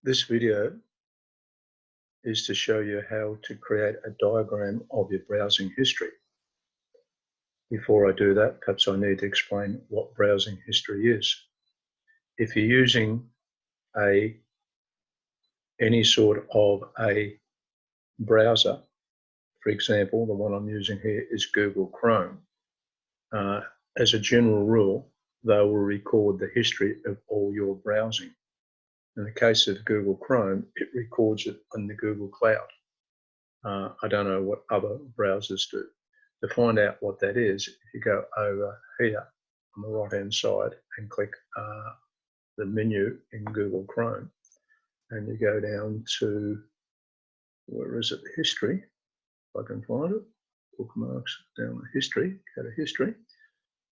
This video is to show you how to create a diagram of your browsing history. Before I do that, perhaps I need to explain what browsing history is. If you're using any sort of a browser, for example, the one I'm using here is Google Chrome. As a general rule, they will record the history of all your browsing. In the case of Google Chrome, it records it on the Google Cloud. I don't know what other browsers do. To find out what that is, if you go over here on the right-hand side and click the menu in Google Chrome, and you go down to, where is it, history, if I can find it, bookmarks, down the history, go to history,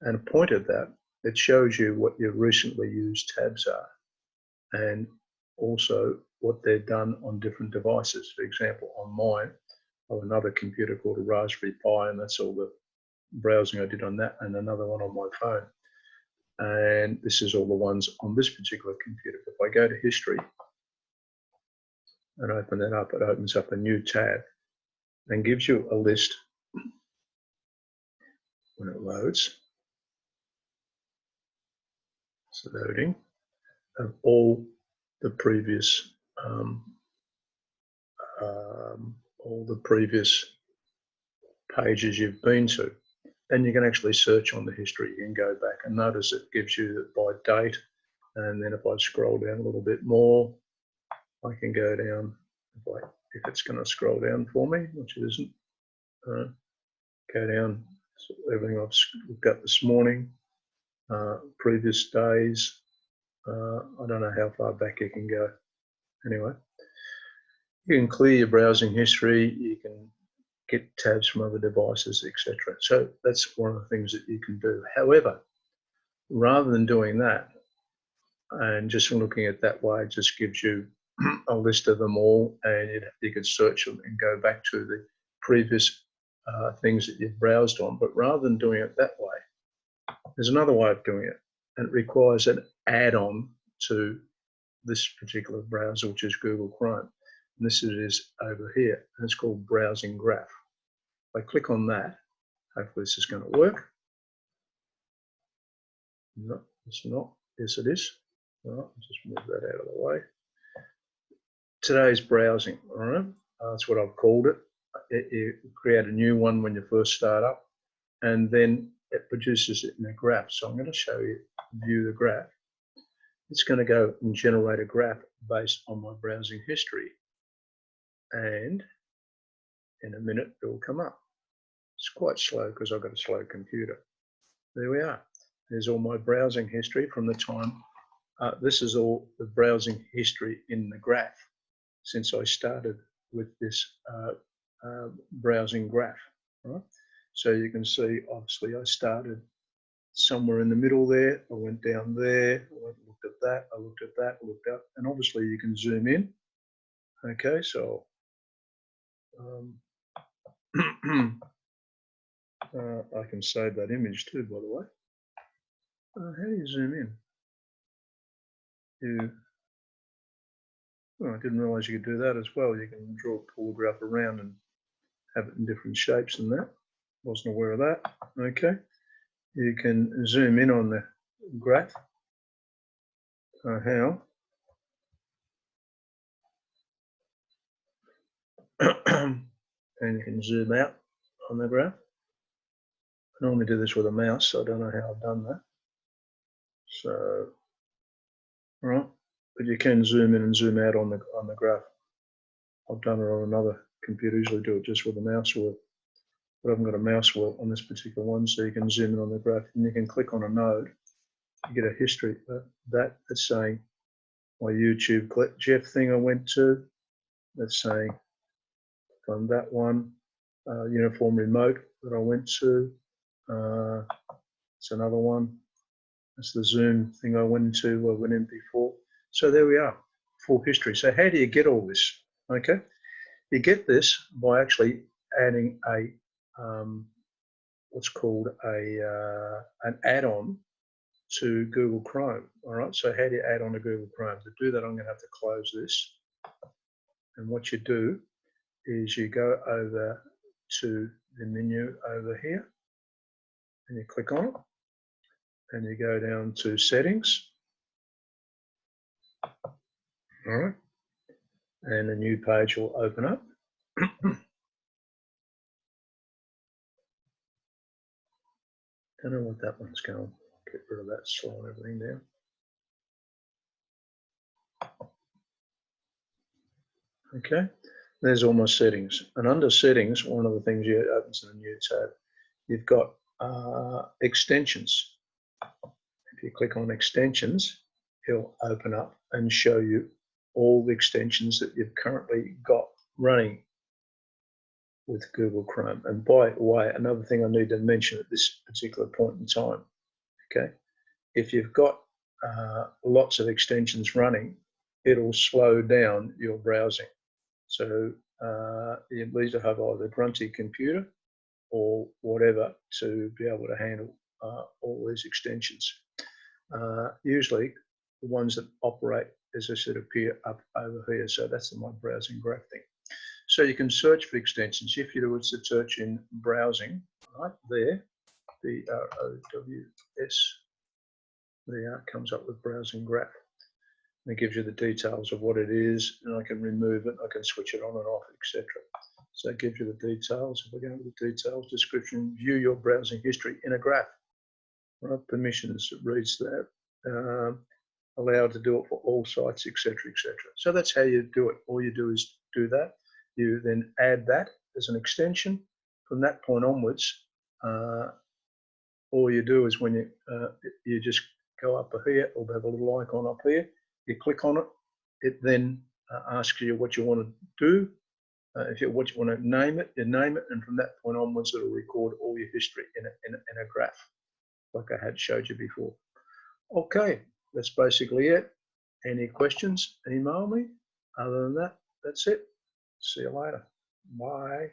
and a point at that, it shows you what your recently used tabs are, and also what they've done on different devices. For example, on mine, I have another computer called a Raspberry Pi, and that's all the browsing I did on that, and another one on my phone. And this is all the ones on this particular computer. If I go to history and open that up, it opens up a new tab and gives you a list when it loads. It's loading of all the previous pages you've been to. And you can actually search on the history. You can go back and notice it gives you by date. And then if I scroll down a little bit more, I can go down, if it's going to scroll down for me, which it isn't, go down, so everything I've looked at this morning, previous days, I don't know how far back you can go. Anyway, you can clear your browsing history, you can get tabs from other devices, etc. So that's one of the things that you can do. However, rather than doing that and just looking at that way, it just gives you a list of them all, and you could search them and go back to the previous things that you've browsed on. But rather than doing it that way, there's another way of doing it, and it requires an add-on to this particular browser, which is Google Chrome. And this is over here, and it's called Browsing Graph. If I click on that, hopefully this is going to work. No, it's not. Yes, it is. All right, just move that out of the way. Today's browsing, all right? That's what I've called it. You create a new one when you first start up, and then it produces it in a graph. So I'm going to show you, view the graph. It's going to go and generate a graph based on my browsing history. And in a minute, it will come up. It's quite slow because I've got a slow computer. There we are. There's all my browsing history from the time. This is all the browsing history in the graph since I started with this browsing graph. Right? So you can see, obviously, I started somewhere in the middle there. I went down there, I looked at that, I looked at that, looked up, and obviously you can zoom in. Okay, so I can save that image too, by the way. How do you zoom in? I didn't realize you could do that as well. You can pull the graph around and have it in different shapes and that. Wasn't aware of that. Okay. You can zoom in on the graph. How? And you can zoom out on the graph. I normally do this with a mouse, so I don't know how I've done that. So, right, but you can zoom in and zoom out on the graph. I've done it on another computer. Usually do it just with a mouse wheel, but I haven't got a mouse wheel on this particular one, so you can zoom in on the graph and you can click on a node. You get a history. That's saying my YouTube Jeff thing I went to. That's saying on that one, uniform remote that I went to. It's another one. That's the Zoom thing I went in before. So there we are, full history. So how do you get all this? Okay, you get this by actually adding a what's called an add-on to Google Chrome. All right, so how do you add on to Google Chrome? To do that, I'm going to have to close this. And what you do is you go over to the menu over here and you click on it and you go down to settings. All right, and a new page will open up. Don't know what that one's going. Get rid of that, slide everything down. Okay, there's all my settings. And under settings, one of the things you opens in a new tab, you've got extensions. If you click on extensions, it'll open up and show you all the extensions that you've currently got running with Google Chrome. And by the way, another thing I need to mention at this particular point in time, okay, if you've got lots of extensions running, it'll slow down your browsing. So you need to have either a grunty computer or whatever to be able to handle all these extensions. Usually the ones that operate, as I said, appear up over here. So that's my browsing graph thing. So you can search for extensions. If you were to search in browsing, right there, BROWS, there comes up with browsing graph. And it gives you the details of what it is, and I can remove it, I can switch it on and off, etc. So it gives you the details. If we go to the details, description, view your browsing history in a graph. Right, permissions, it reads that. Allowed to do it for all sites, etc., etc. So that's how you do it. All you do is do that. You then add that as an extension. From that point onwards, all you do is when you just go up here, or have a little icon up here, you click on it, it then asks you what you want to do. If you want to name it, you name it, and from that point onwards, it'll record all your history in a graph, like I had showed you before. Okay, that's basically it. Any questions, email me. Other than that, that's it. See you later. Bye.